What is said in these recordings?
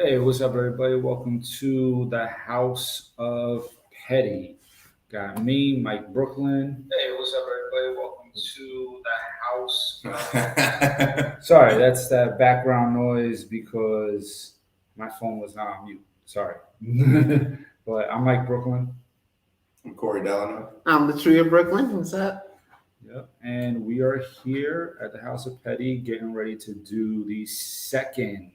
Hey, what's up, everybody? Welcome to the House of Petty. Got me, Mike Brooklyn. Hey, what's up, everybody? Welcome to the House. Sorry, that's that background noise because my phone was not on mute. Sorry. But I'm Mike Brooklyn. I'm Corey Delano. I'm the Tree of Brooklyn. What's up? Yep. And we are here at the House of Petty getting ready to do the second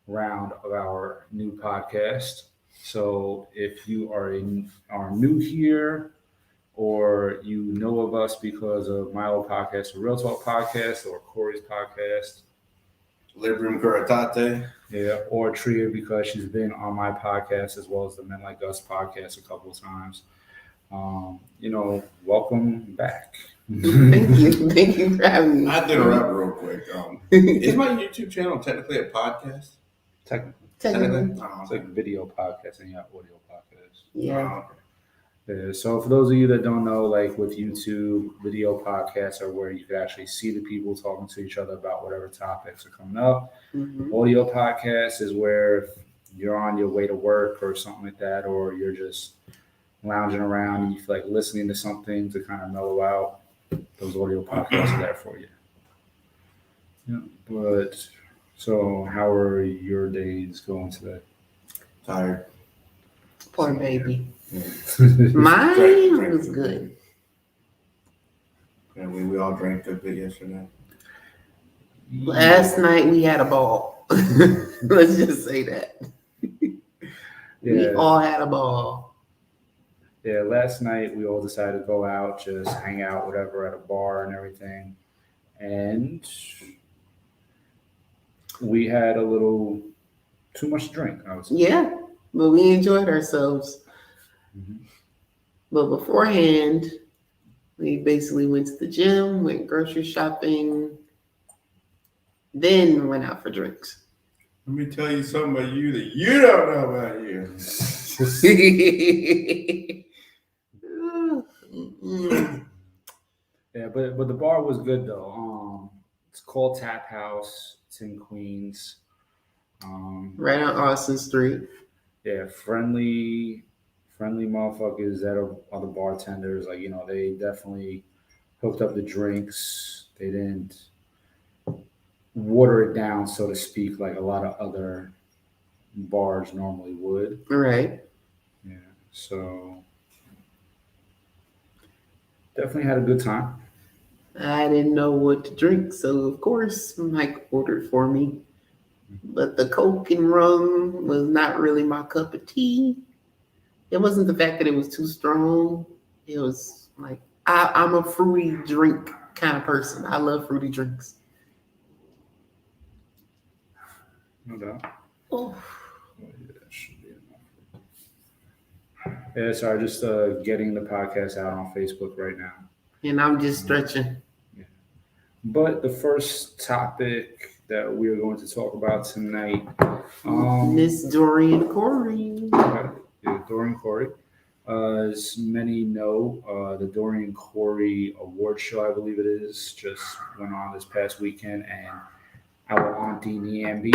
round of our new podcast. So if you are new here or you know of us because of my old podcast, the Real Talk podcast, or Corey's podcast, Librium Curitate. yeah, or Tria because she's been on my podcast as well as the Men Like Us podcast a couple of times. Welcome back. Thank you for having me. I have to interrupt real quick. Is my YouTube channel technically a podcast? Technically, it's like video podcast and audio podcast. Yeah. Yeah, so for those of you that don't know, like with YouTube, video podcasts are where you could actually see the people talking to each other about whatever topics are coming up. Mm-hmm. Audio podcast is where you're on your way to work or something like that, or you're just lounging around and you feel like listening to something to kind of mellow out. Those audio podcasts are there for you. Yeah, but so how are your days going today? Tired. Poor baby. Yeah. Mine was good. And we all drank a bit yesterday. Last night we had a ball. Let's just say that. We all had a ball. Yeah, last night we all decided to go out, just hang out, whatever, at a bar and everything. And we had a little too much to drink, I would say. Yeah, but we enjoyed ourselves. Mm-hmm. But beforehand, we basically went to the gym, went grocery shopping, then went out for drinks. Let me tell you something about you that you don't know about you. Yeah, but the bar was good though. It's called Tap House. It's in Queens. Right on Austin Street. Yeah, friendly motherfuckers that are the bartenders. Like, they definitely hooked up the drinks. They didn't water it down, so to speak, like a lot of other bars normally would. Right. Yeah, so definitely had a good time. I didn't know what to drink, so of course Mike ordered for me. But the Coke and rum was not really my cup of tea. It wasn't the fact that it was too strong. It was like I'm a fruity drink kind of person. I love fruity drinks. No doubt. Oh. Yeah, sorry, just getting the podcast out on Facebook right now. And I'm just stretching. Yeah. But the first topic that we are going to talk about tonight, Miss Dorian Corey. Yeah, Dorian Corey. As many know, the Dorian Corey Award Show, I believe it is, just went on this past weekend, and our auntie Niambi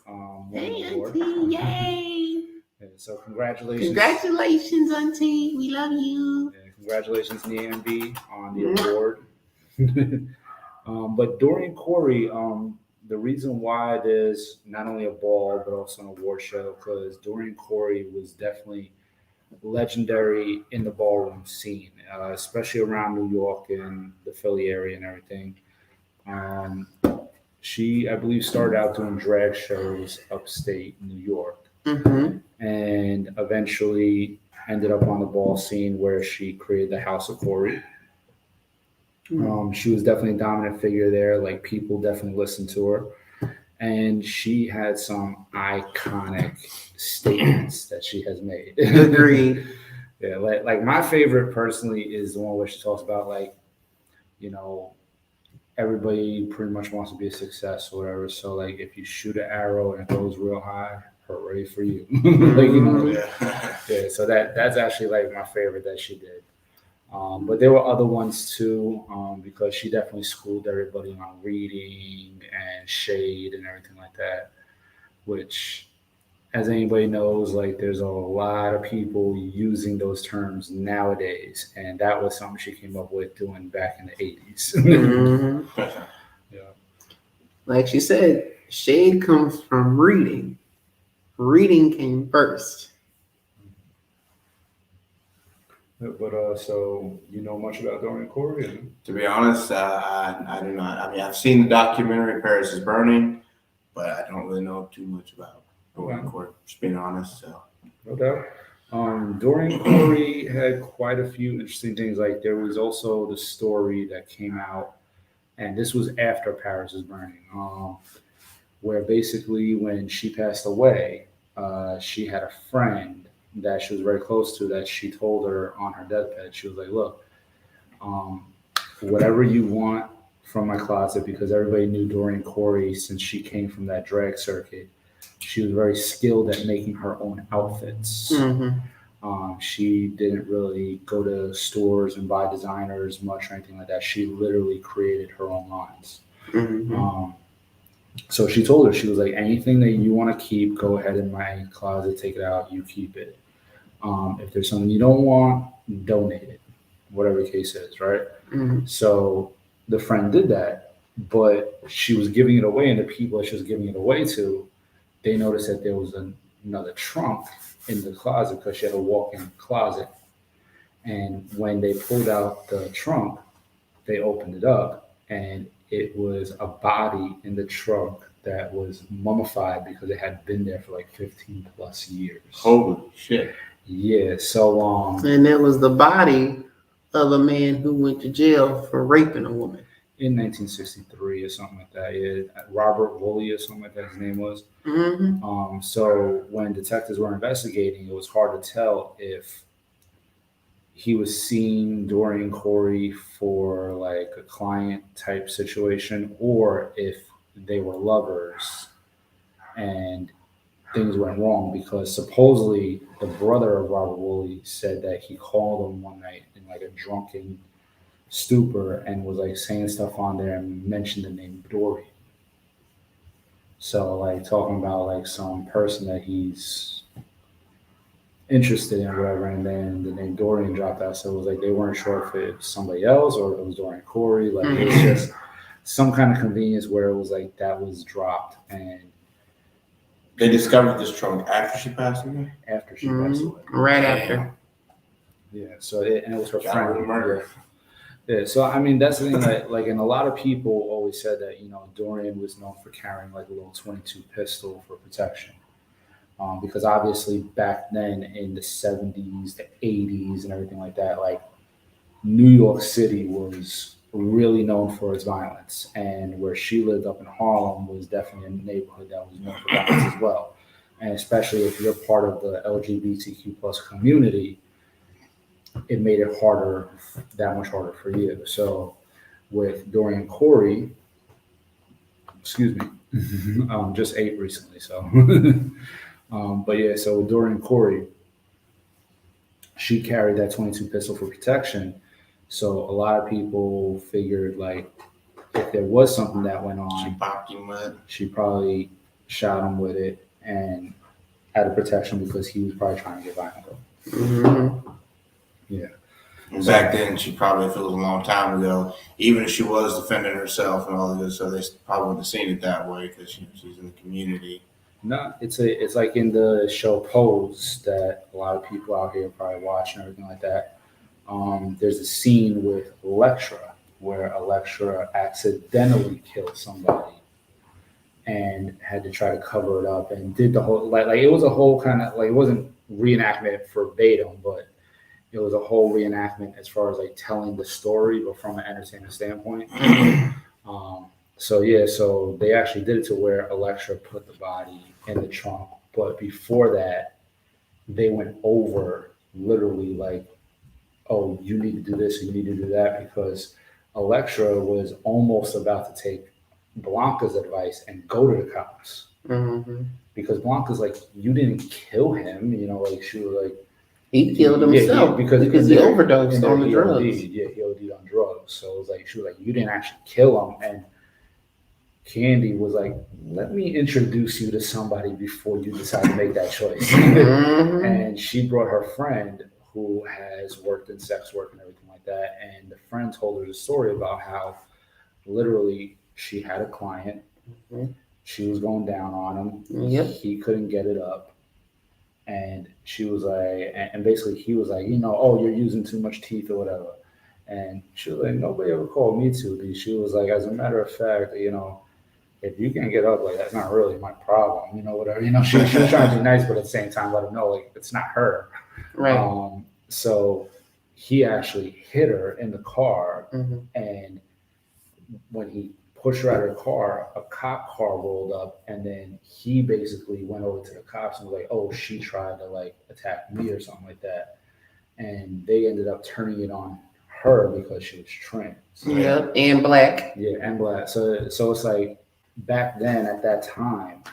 won the award. Auntie, yay! Yeah, so congratulations. Congratulations, auntie. We love you. Yeah, congratulations, Niambi, on the award. But Dorian Corey, the reason why there's not only a ball but also an award show, because Dorian Corey was definitely legendary in the ballroom scene, especially around New York and the Philly area and everything. She, I believe, started out doing drag shows upstate New York, and eventually ended up on the ball scene where she created the House of Corey. She was definitely a dominant figure there. Like, people definitely listened to her. And she had some iconic statements that she has made. Agreed. Yeah, like my favorite personally is the one where she talks about, like, everybody pretty much wants to be a success or whatever. So, like, if you shoot an arrow and it goes real high, hooray for you. Yeah. So that's actually like my favorite that she did. But there were other ones too, because she definitely schooled everybody on reading and shade and everything like that, which as anybody knows, like there's a lot of people using those terms nowadays, and that was something she came up with doing back in the 80s. Mhm. Yeah. Like she said, shade comes from reading. Reading came first. But so you know much about Dorian Corey? To be honest, I do not. I mean, I've seen the documentary Paris is Burning, but I don't really know too much about Dorian Corey, just being honest. So. No doubt. Dorian Corey had quite a few interesting things. Like there was also the story that came out, and this was after Paris is Burning, where basically when she passed away, she had a friend that she was very close to that she told her on her deathbed. She was like, "Look, um, whatever you want from my closet," because everybody knew Dorian Corey since she came from that drag circuit. She was very skilled at making her own outfits. Mm-hmm. She didn't really go to stores and buy designers much or anything like that. She literally created her own lines. Mm-hmm. So she told her, she was like, anything that you want to keep, go ahead in my closet, take it out, you keep it. If there's something you don't want, donate it, whatever the case is, right? Mm-hmm. So the friend did that, but she was giving it away, and the people that she was giving it away to, they noticed that there was another trunk in the closet because she had a walk-in closet. And when they pulled out the trunk, they opened it up, and it was a body in the trunk that was mummified because it had been there for like 15 plus years. Holy shit. Yeah, so And that was the body of a man who went to jail for raping a woman. In 1963 or something like that. Yeah, Robert Woolley or something like that his name was. Mm-hmm. So when detectives were investigating, it was hard to tell if he was seeing Dorian Corey for like a client type situation or if they were lovers and things went wrong, because supposedly the brother of Robert Woolley said that he called him one night in like a drunken stupor and was like saying stuff on there and mentioned the name Dorian. So like talking about like some person that he's interested in or whatever, and then the name Dorian dropped out. So it was like they weren't sure if it was somebody else or if it was Dorian Corey. Like it was just some kind of convenience where it was like that was dropped, and they discovered this trunk after she passed away. After she passed away, right after. Yeah. So and it was her friend. Murder. Yeah, so I mean that's the thing that like, and a lot of people always said that Dorian was known for carrying like a little 22 pistol for protection, because obviously back then in the 70s, the 80s, and everything like that, like New York City was really known for its violence, and where she lived up in Harlem was definitely a neighborhood that was known for violence as well, and especially if you're part of the LGBTQ plus community, it made it that much harder for you. So with Dorian Corey, excuse me, just ate recently. So, but yeah, so with Dorian Corey, she carried that 22 pistol for protection. So a lot of people figured like if there was something that went on, she popped him with. She probably shot him with it and out of protection because he was probably trying to get violent. Mm-hmm. Yeah. And back then, she probably, if it was a long time ago, even if she was defending herself and all of this, so they probably wouldn't have seen it that way because she's in the community. No, it's like in the show Pose that a lot of people out here probably watch and everything like that. There's a scene with Elektra where Elektra accidentally killed somebody and had to try to cover it up and did the whole like it was a whole kind of like, it wasn't reenactment verbatim, but it was a whole reenactment as far as like telling the story, but from an entertainment standpoint. So they actually did it to where Elektra put the body in the trunk, but before that, they went over literally like, oh, you need to do this and you need to do that, because Elektra was almost about to take Blanca's advice and go to the cops. Mm-hmm. Because Blanca's like, you didn't kill him, like she was like, he killed himself because he overdosed on the drugs. He OD'd on drugs. So it was like, she was like, you didn't actually kill him. And Candy was like, let me introduce you to somebody before you decide to make that choice. Mhm. And she brought her friend who has worked in sex work and everything like that. And the friend told her the story about how literally she had a client, Mhm. she was going down on him, Yep. he couldn't get it up. And she was like, and basically he was like, oh, you're using too much teeth or whatever. And she was like, nobody ever called me to be. She was like, as a matter of fact, if you can't get up, like that's not really my problem, whatever. She was trying to be nice, but at the same time, let him know like it's not her. Right. So he actually hit her in the car, Mhm. and when he pushed her out of the car, a cop car rolled up, and then he basically went over to the cops and was like, "Oh, she tried to like attack me or something like that," and they ended up turning it on her because she was trans. Yep. And black. Yeah, and black. So it's like back then at that time,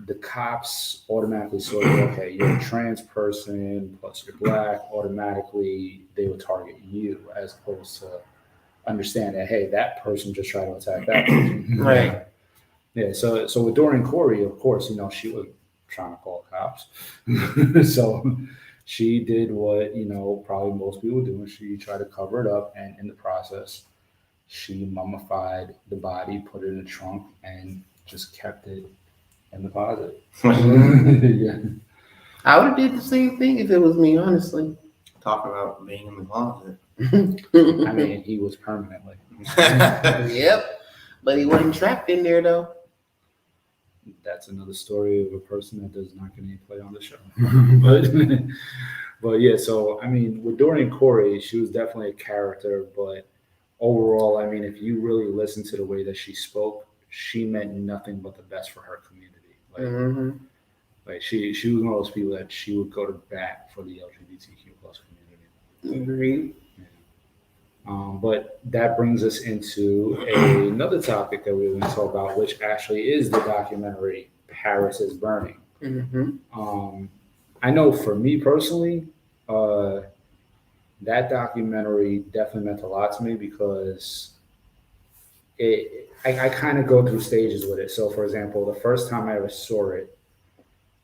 the cops automatically saw you, okay, you're a trans person plus you're black, automatically they would target you as opposed to understand that, hey, that person just tried to attack that person. Right. Yeah, so with Dorian Corey, of course, she was trying to call cops. So she did what, probably most people do, and she tried to cover it up, and in the process, she mummified the body, put it in a trunk, and just kept it in the closet. Yeah. I would have did the same thing if it was me, honestly. Talk about being in the closet. I mean, he was permanently. Yep. But he wasn't trapped in there though. That's another story of a person that does not get any play on the show. but yeah, so I mean, with Dorian Corey, she was definitely a character, but overall, I mean, if you really listen to the way that she spoke, she meant nothing but the best for her community. Mm-hmm. Like she was one of those people that she would go to bat for the LGBTQ plus community. Agreed. But that brings us into another topic that we were going to talk about, which actually is the documentary Paris is Burning. Mm-hmm. I know for me personally, that documentary definitely meant a lot to me because I kind of go through stages with it. So, for example, the first time I ever saw it,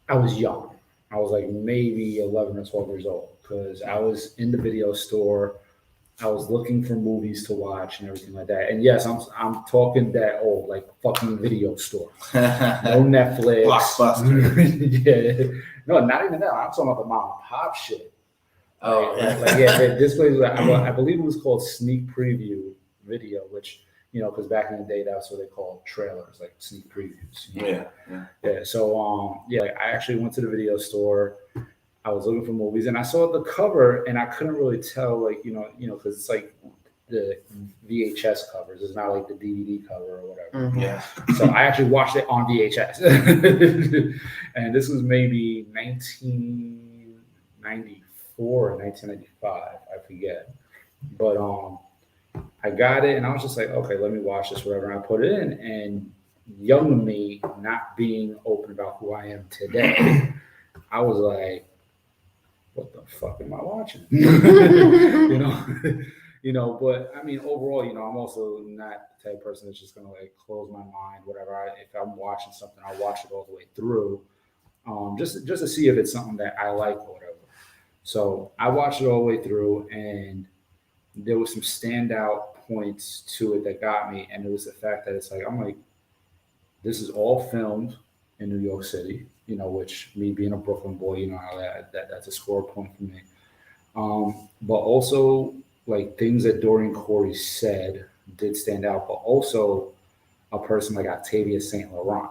I was young. I was like maybe 11 or 12 years old because I was in the video store. I was looking for movies to watch and everything like that. And yes, I'm talking that old, like fucking video store. No Netflix. Blockbuster. Yeah. No, not even that. I'm talking about the mom and pop shit. Oh, yeah. This place, I believe it was called Sneak Preview Video, which, because back in the day, that's what they called trailers, like sneak previews. Yeah. Yeah. So, like I actually went to the video store. I was looking for movies, and I saw the cover, and I couldn't really tell, like because it's like the VHS covers. It's not like the DVD cover or whatever. Mm-hmm. Yeah. So I actually watched it on VHS, and this was maybe 1994 or 1995, I forget. But I got it, and I was just like, okay, let me watch this, whatever. And I put it in, and young me, not being open about who I am today, I was like, what the fuck am I watching? But I mean, overall, I'm also not the type of person that's just gonna like close my mind, whatever. If I'm watching something, I'll watch it all the way through, just to see if it's something that I like or whatever. So I watched it all the way through, and there was some standout points to it that got me, and it was the fact that it's like I'm like, this is all filmed in New York City, which me being a Brooklyn boy, how that's a score point for me. But also like things that Dorian Corey said did stand out, but also a person like Octavia Saint Laurent.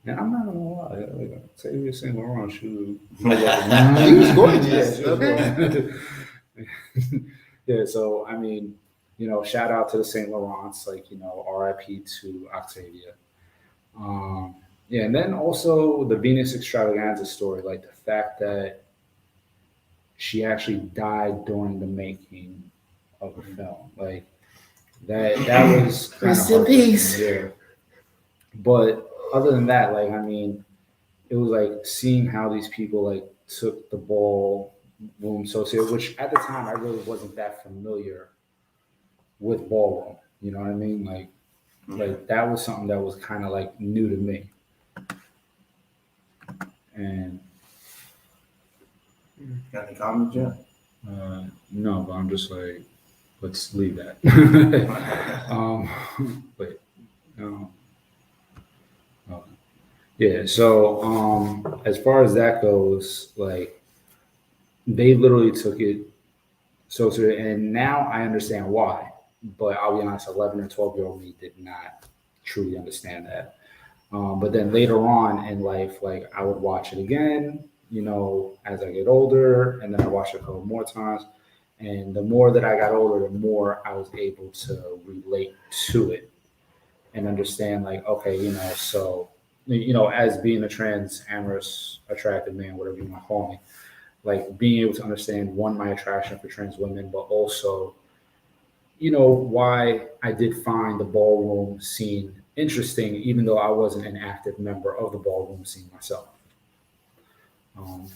And I'm not gonna lie, like Octavia Saint Laurent, she was gorgeous. Yeah, she was Okay. gorgeous. Yeah, so I mean, shout out to the Saint Laurents, like R.I.P. to Octavia. Yeah, and then also the Venus Extravaganza story, like the fact that she actually died during the making of the film, like that was kind of Rest in peace. Yeah. But other than that, like I mean, it was like seeing how these people like took the ballroom associate, which at the time I really wasn't that familiar with ballroom. You know what I mean? Like Like that was something that was kind of like new to me. And Got any comments, Jeff? no, but I'm just like, let's leave that. Wait, no. Okay. Yeah. So as far as that goes, like they literally took it so serious, and now I understand why. But I'll be honest, 11 or 12-year-old me did not truly understand that. But then later on in life, like I would watch it again, as I get older, and then I watched it a couple more times. And the more that I got older, the more I was able to relate to it and understand, like, okay, so, as being a trans, amorous, attractive man, whatever you want to call me, like being able to understand one, my attraction for trans women, but also why I did find the ballroom scene interesting, even though I wasn't an active member of the ballroom scene myself.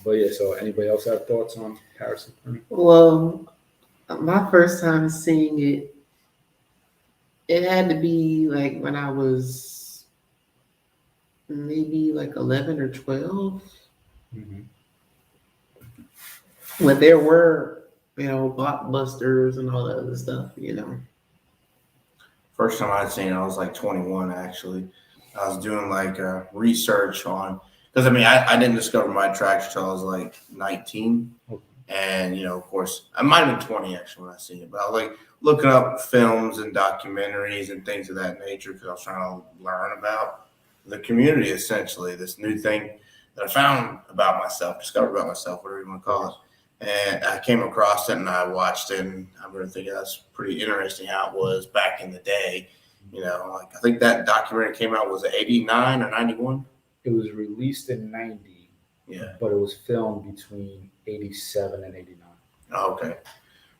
But yeah, so anybody else have thoughts on Paris? Well, my first time seeing it, it had to be like when I was maybe like 11 or 12, Mm-hmm. when there were, blockbusters and all that other stuff, First time I'd seen it, I was like 21 actually. I was doing like research on, because I didn't discover my attraction until I was like 19. And, of course, I might have been 20 actually when I seen it, but I was like looking up films and documentaries and things of that nature because I was trying to learn about the community, essentially, this new thing that I found about myself, discovered about myself, whatever you want to call it. And I came across it and I watched it, and I remember thinking that's pretty interesting how it was back in the day. Like I think that documentary came out, was it 89 or 91? It was released in 90, but it was filmed between 87 and 89. Oh, okay.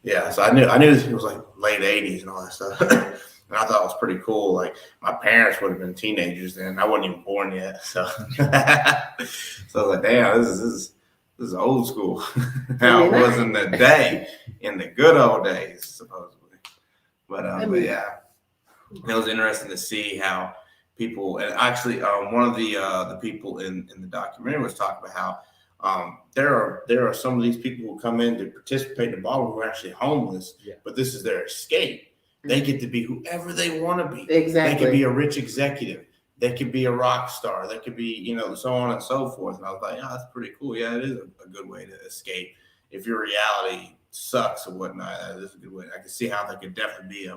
Yeah, so I knew it was like late 80s and all that stuff. And I thought it was pretty cool. Like my parents would have been teenagers then. I wasn't even born yet. So so I was like, damn, this is old school. How it was in the day, in the good old days, supposedly. But yeah, it was interesting to see how people, and actually one of the people in the documentary was talking about how there are some of these people who come in to participate in the ballroom who are actually homeless, but this is their escape. They get to be whoever they want to be. Exactly. They could be a rich executive. They could be a rock star. They could be, so on and so forth. And I was like, yeah, that's pretty cool. Yeah, it is a good way to escape. If your reality sucks or whatnot, that is a good way. I can see how that could definitely be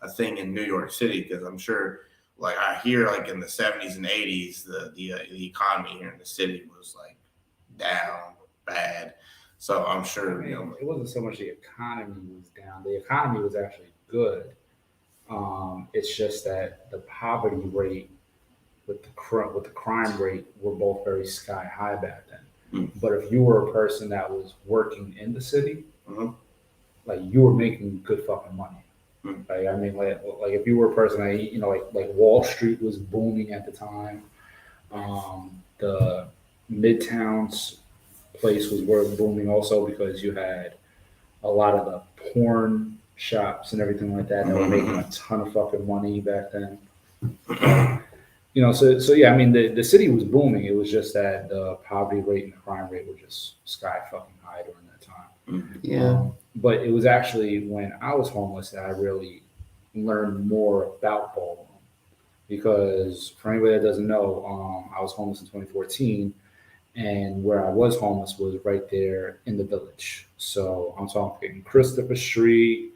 a thing in New York City, because I'm sure, like I hear, like in the 70s and 80s, the economy here in the city was like down bad. So I'm sure, it wasn't so much the economy was down. The economy was actually good. It's just that the poverty rate with the crime rate were both very sky high back then. But if you were a person that was working in the city, like you were making good fucking money. Like like if you were a person that like Wall Street was booming at the time. The Midtown's place was booming also because you had a lot of the porn shops and everything like that were making a ton of fucking money back then. So yeah, the city was booming. It was just that the poverty rate and the crime rate were just sky fucking high during that time. Yeah. But it was actually when I was homeless that I really learned more about ballroom. Because for anybody that doesn't know, I was homeless in 2014, and where I was homeless was right there in the village. So I'm talking Christopher Street,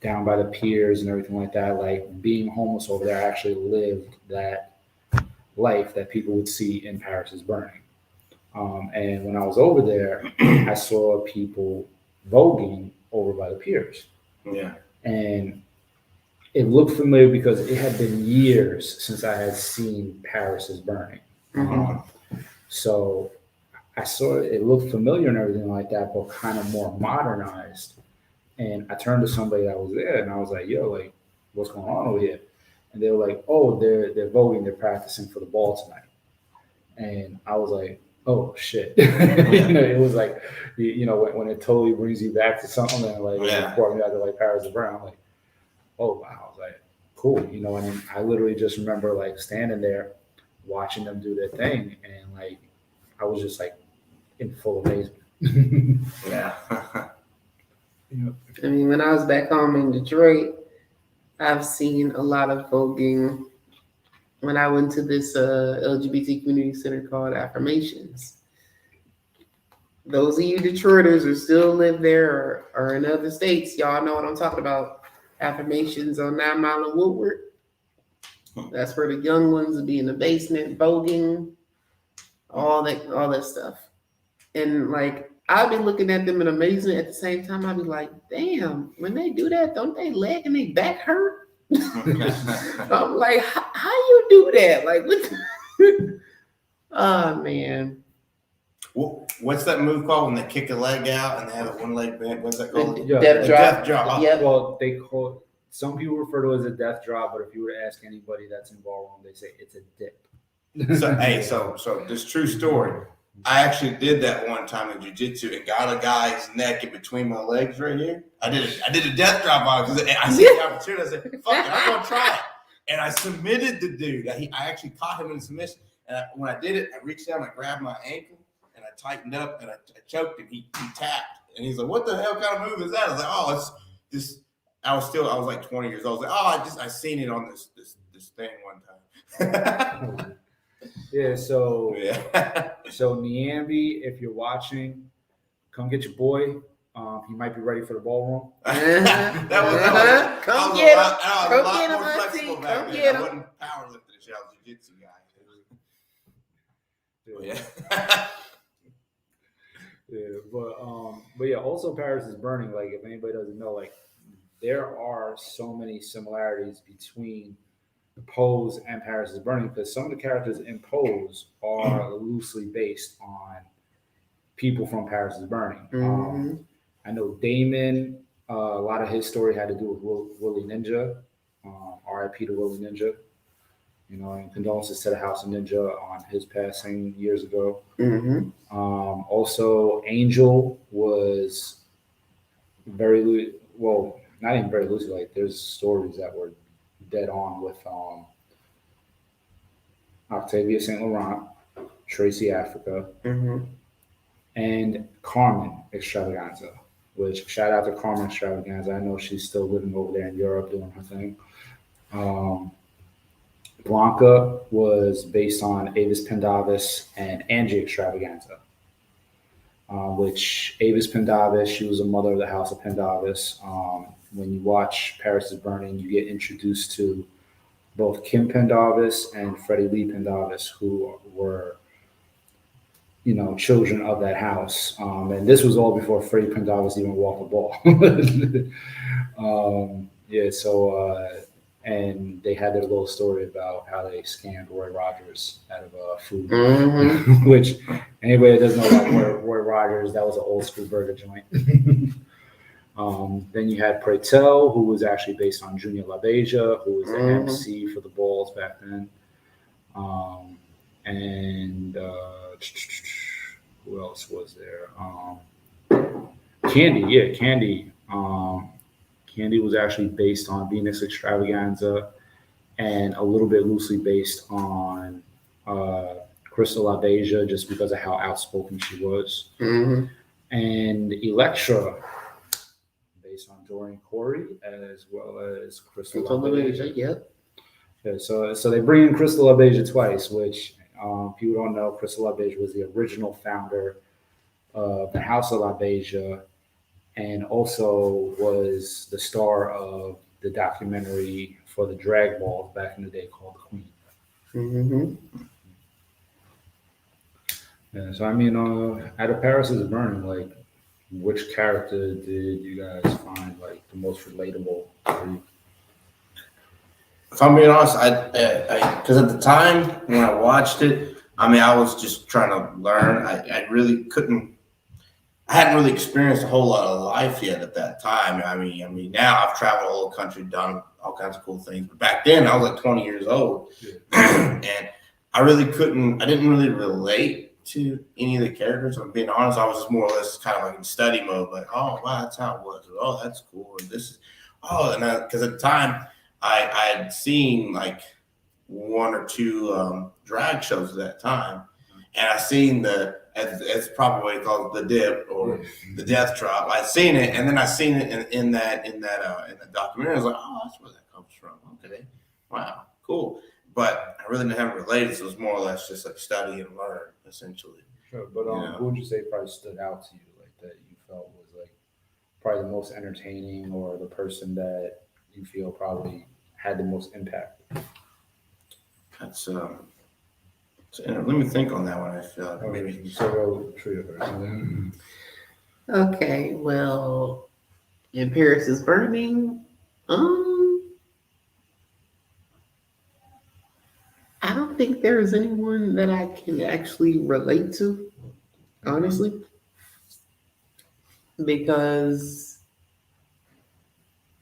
down by the piers and everything like that. Like being homeless over there, I actually lived that life that people would see in Paris is Burning. And when I was over there, I saw people voguing over by the piers. Yeah. And it looked familiar because it had been years since I had seen Paris is Burning. So I saw it looked familiar and everything like that, but kind of more modernized. And I turned to somebody that was there and I was like, yo, like, what's going on over here? And they were like, oh, they're voting, they're practicing for the ball tonight. And I was like, oh shit. It was like, when it totally brings you back to something and like it brought me out to like Paris is Burning. I'm like, oh wow. I was like, cool, you know. And I literally just remember like standing there, watching them do their thing, and like I was just like in full amazement. Yeah. I mean, when I was back home in Detroit, I've seen a lot of voguing. When I went to this LGBT community center called Affirmations, those of you Detroiters who still live there or in other states, y'all know what I'm talking about. Affirmations on 9 Mile and Woodward. That's where the young ones would be in the basement voguing, all that stuff. And like I'll be looking at them in amazement at the same time. I'll be like, damn, when they do that, don't they leg and they back hurt? I'm like, how you do that? Like, what? Oh man. What's that move called when they kick a leg out and they have a one leg bend? What's that called? Yeah, Death drop. Death drop. Yep. Well, they call some people refer to it as a death drop, but if you were to ask anybody that's in ballroom, they say it's a dip. So this true story. I actually did that one time in jiu-jitsu and got a guy's neck in between my legs right here. I did a death drop on it because I see the opportunity. I said, fuck it, I'm gonna try it. And I submitted the dude. I actually caught him in submission. And when I did it, I reached down, I grabbed my ankle, and I tightened up, and I choked him. He tapped, and he's like, "What the hell kind of move is that?" I was like, "Oh, it's this." I was like 20 years old. I was like, "Oh, I seen it on this thing one time." Yeah. So Yeah. so Niambi, if you're watching, come get your boy. He might be ready for the ballroom. Come I get was him. a lot Come get him, more Auntie. flexible back Come then. get I him. wasn't powerlifting shit. I was a jiu-jitsu guy. Yeah. Yeah. Yeah, but yeah, also Paris is Burning. Like, if anybody doesn't know, like, there are so many similarities between Pose and Paris is Burning because some of the characters in Pose are loosely based on people from Paris is Burning. Mhm. I know Damon. A lot of his story had to do with Willie Ninja. R.I.P. to Willie Ninja. You know, and condolences to the House of Ninja on his passing years ago. Mhm. Also, Angel was very well, not even very loosely. Like, there's stories that were dead on with Octavia St. Laurent, Tracy Africa, Mhm. and Carmen Extravaganza. Which, shout out to Carmen Extravaganza. I know she's still living over there in Europe doing her thing. Blanca was based on Avis Pendavis and Angie Extravaganza, which Avis Pendavis, she was a mother of the House of Pendavis. When you watch Paris is Burning, you get introduced to both Kim Pendavis and Freddie Lee Pendavis, who were, you know, children of that house. And this was all before Freddie Pendavis even walked the ball. Yeah, so and they had their little story about how they scammed Roy Rogers out of food, Mhm. which anybody that doesn't know about Roy Rogers, that was an old school burger joint. Then you had Pretel, who was actually based on Junior LaBeija, who was the MC for the balls back then. And who else was there? Candy, yeah, Candy. Candy was actually based on Venus Extravaganza and a little bit loosely based on Crystal LaBeija just because of how outspoken she was. Mhm. And Electra, based on Dorian Corey, as well as Crystal LaBeija. Yep. Yeah, so they bring in Crystal LaBeija twice, which people don't know. Crystal LaBeija was the original founder of the House of LaBeija, and also was the star of the documentary for the drag balls back in the day called The Queen. Mhm. Yeah, so I mean, out of Paris is Burning, like, which character did you guys find like the most relatable for you? If I'm being honest, because at the time when I watched it, I mean, I was just trying to learn. I really couldn't. I hadn't really experienced a whole lot of life yet at that time. I mean, now I've traveled all the country, done all kinds of cool things. But back then, I was like 20 years old, and I didn't really relate to any of the characters. If I'm being honest, I was just more or less kind of like in study mode, like, oh wow, that's how it was. Or, oh, that's cool. Or this is, oh, and because at the time I had seen like one or two drag shows at that time, and I seen it's probably what they call it, the dip or the death drop. I'd seen it, and then I seen it in that documentary. I was like, oh, that's where that comes from. Okay, wow, cool. But I really didn't have it related, so it was more or less just like study and learn, essentially. Sure, but who would you say probably stood out to you, like that you felt was like probably the most entertaining, or the person that you feel probably had the most impact? That's so let me think on that one. I feel like maybe so trio first. Okay, well, in Paris is Burning, I don't think there is anyone that I can actually relate to, honestly, because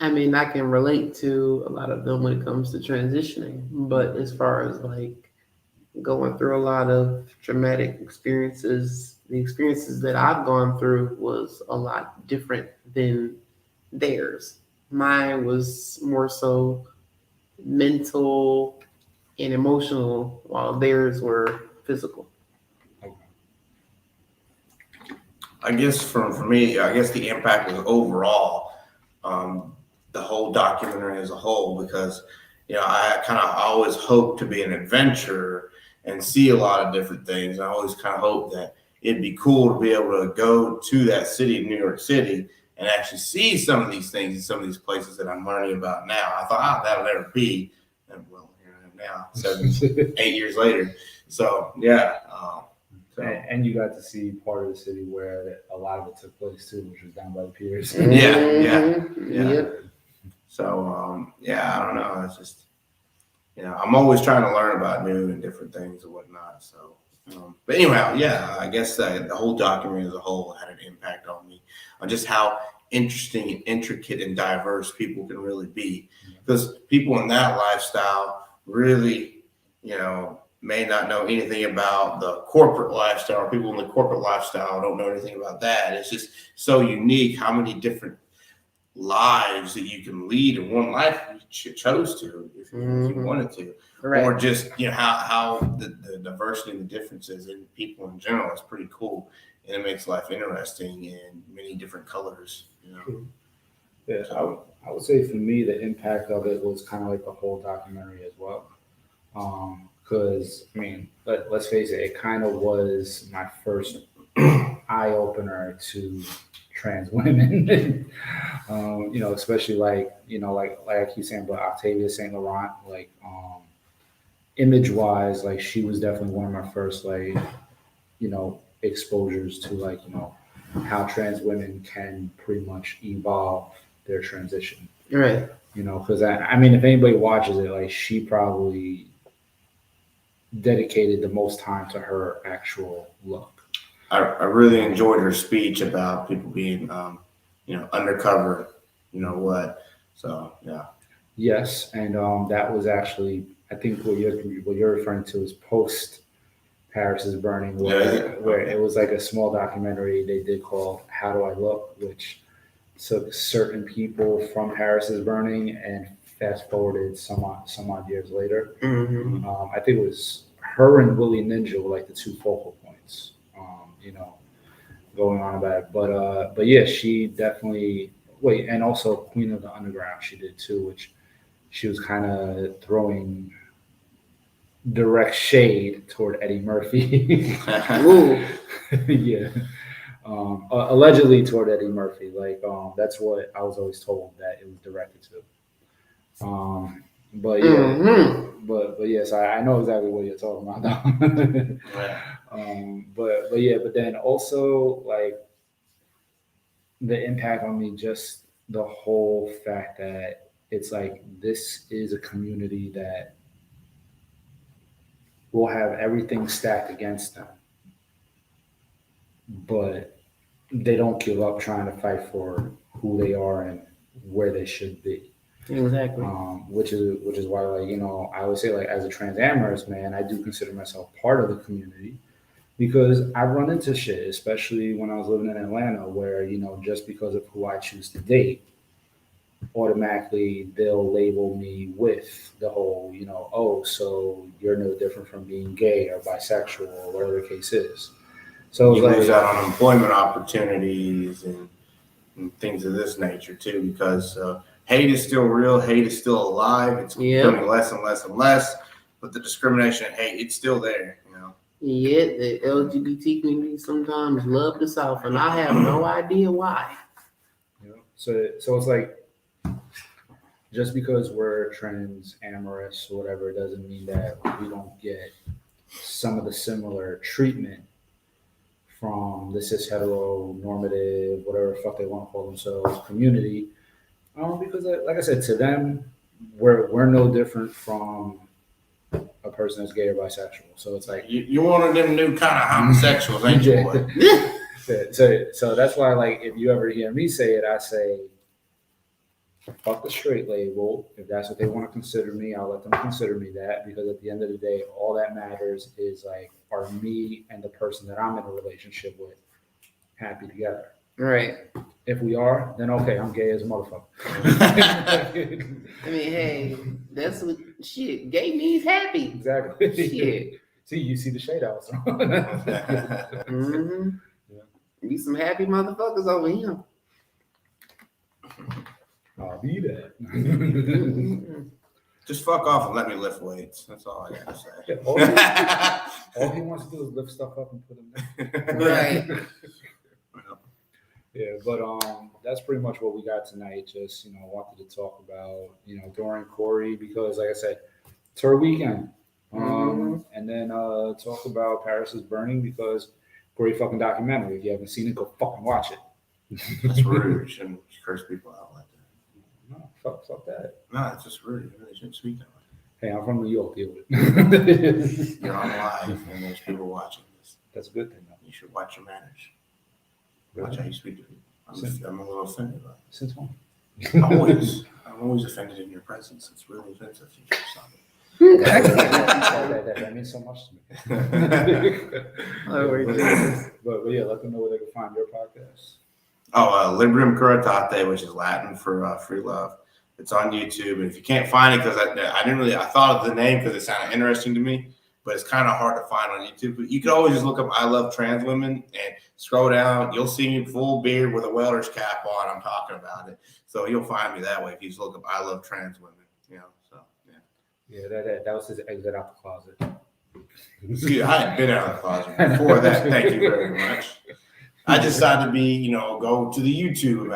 I mean, I can relate to a lot of them when it comes to transitioning, but as far as like going through a lot of traumatic experiences, the experiences that I've gone through was a lot different than theirs. Mine was more so mental and emotional, while theirs were physical. I guess for me, I guess the impact was overall, the whole documentary as a whole, because I kind of always hope to be an adventurer and see a lot of different things. I always kind of hope that it'd be cool to be able to go to that city, New York City, and actually see some of these things in some of these places that I'm learning about now. I thought, oh, that'll never be. And well, here I am now, 8 years later. So, yeah. And you got to see part of the city where a lot of it took place too, which was down by the piers. Yeah. Yep. So, I don't know. It's just, I'm always trying to learn about new and different things and whatnot. So, but anyhow, I guess the whole documentary as a whole had an impact on me on just how interesting and intricate and diverse people can really be. Because people in that lifestyle really, may not know anything about the corporate lifestyle. People in the corporate lifestyle don't know anything about that. It's just so unique how many different lives that you can lead in one life if you chose to, if you wanted to. Right. Or just how the diversity and the differences in people in general is pretty cool, and it makes life interesting in many different colors. Yeah, I would say for me the impact of it was kind of like the whole documentary as well. Because I mean, let's face it, it kind of was my first eye opener to trans women. Especially like I keep saying, but Octavia Saint Laurent, like image wise, like she was definitely one of my first exposures to how trans women can pretty much evolve their transition. Right. Because I mean, if anybody watches it, like she probably dedicated the most time to her actual look. I really enjoyed her speech about people being, undercover, what. So, yeah. Yes, and that was actually, I think what you're referring to is post Paris is Burning, where it was like a small documentary they did called How Do I Look, which took certain people from Paris is Burning and fast forwarded some odd years later. Mm-hmm. I think it was her and Willie Ninja were like the two focal points, going on about it. But yeah, she definitely and also Queen of the Underground she did too, which she was kind of throwing direct shade toward Eddie Murphy. Yeah. Allegedly toward Eddie Murphy. That's what I was always told that it was directed to. But yeah, but yes, I know exactly what you're talking about though. But then also like the impact on me, just the whole fact that it's like this is a community that will have everything stacked against them, but they don't give up trying to fight for who they are and where they should be. Exactly. Which is why, I would say, as a trans amorous man, I do consider myself part of the community because I run into shit, especially when I was living in Atlanta, where just because of who I choose to date, automatically they'll label me with the whole, oh, so you're no different from being gay or bisexual or whatever the case is. So You it's lose like, out on employment opportunities and things of this nature too, because hate is still real, hate is still alive. It's becoming less and less and less, but the discrimination and hate, it's still there. Yeah, the LGBT community sometimes love the South, and I have no idea why. So it's like, just because we're trans, amorous, or whatever, doesn't mean that we don't get some of the similar treatment from the cis heteronormative, whatever the fuck they want to call themselves, community. Because, like I said, to them, we're no different from a person that's gay or bisexual. So it's like you're one of them new kind of homosexuals, ain't you, boy? So that's why, like, if you ever hear me say it, I say, fuck the straight label. If that's what they want to consider me, I'll let them consider me that, because at the end of the day, all that matters is, like, are me and the person that I'm in a relationship with happy together? Right. If we are, then okay, I'm gay as a motherfucker. I mean, hey, that's what shit. Gay means happy. Exactly. Shit. See, you see the shade out. Mm-hmm. Yeah. Be some happy motherfuckers over here. I'll be that. Just fuck off and let me lift weights. That's all I gotta say. Yeah, all he wants to do is lift stuff up and put them there. Right. Yeah, but that's pretty much what we got tonight. Just, wanted to talk about, Dorian Corey, because, like I said, it's her weekend. And then talk about Paris is Burning, because great fucking documentary. If you haven't seen it, go fucking watch it. That's rude. You shouldn't curse people out like that. No, fuck that. No, it's just rude. You really shouldn't speak that way. Hey, I'm from New York, deal with it. You're on live and there's people watching this. That's a good thing, though. You should watch your manners. Really? Watch how you speak to people. I'm a little offended by it. Since when? I'm always offended in your presence. It's really offensive. You should stop it. That means so much to me. But yeah, let them know where they can find your podcast. Librium Curitate, which is Latin for free love. It's on YouTube, and if you can't find it, because I thought of the name because it sounded interesting to me, but it's kind of hard to find on YouTube. But you can always just look up "I love trans women" and scroll down. You'll see me full beard with a welder's cap on. I'm talking about it, so you'll find me that way if you just look up "I love trans women." So yeah. Yeah, that was his exit out the closet. See, I hadn't been out of the closet before that. Thank you very much. I decided to be, go to the YouTube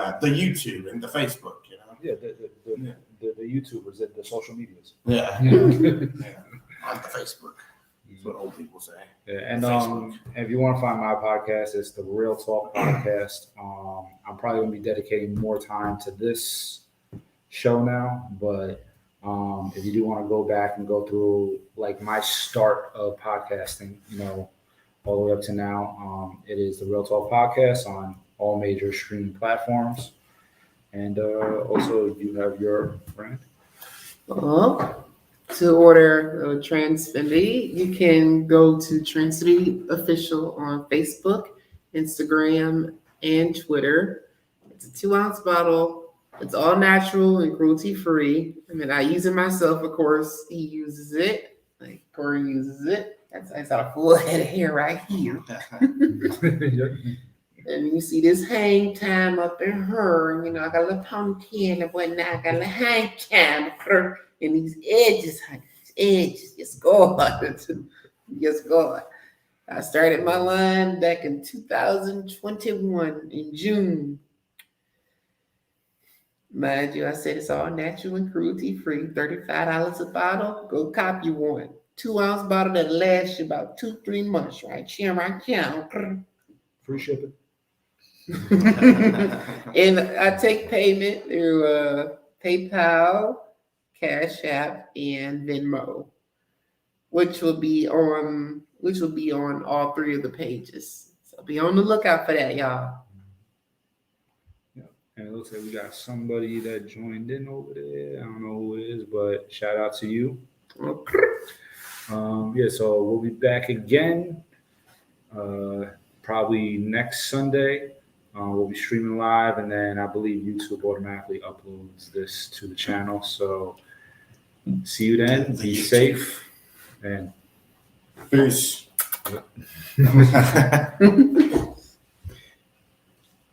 and the Facebook, Yeah, the YouTubers, the social medias. Yeah. On the Facebook. That's what old people say. Yeah, and if you want to find my podcast, it's the Real Talk Podcast. I'm probably going to be dedicating more time to this show now, but if you do want to go back and go through, like, my start of podcasting, all the way up to now, it is the Real Talk Podcast on all major streaming platforms. And also, you have your brand. To order Transfinity, you can go to Transfinity Official on Facebook, Instagram, and Twitter. It's a 2-ounce bottle. It's all natural and cruelty-free. I mean, I use it myself, of course. He uses it. Like, Corey uses it. That's got a full head of hair right here. And you see this hang time up in her. I got a little ponytail and whatnot. I got a little hang time up her. And these edges, just go on. Just go on. I started my line back in 2021 in June. Mind you, I said it's all natural and cruelty-free. $35 a bottle. Go copy one. 2-ounce bottle that lasts you about 2-3 months, right? Free shipping. And I take payment through PayPal, Cash App, and Venmo, which will be on all 3 of the pages. So be on the lookout for that, y'all. And it looks like we got somebody that joined in over there. I don't know who it is, but shout out to you. So we'll be back again probably next Sunday. We'll be streaming live, and then I believe YouTube automatically uploads this to the channel. So see you then. Be safe and peace.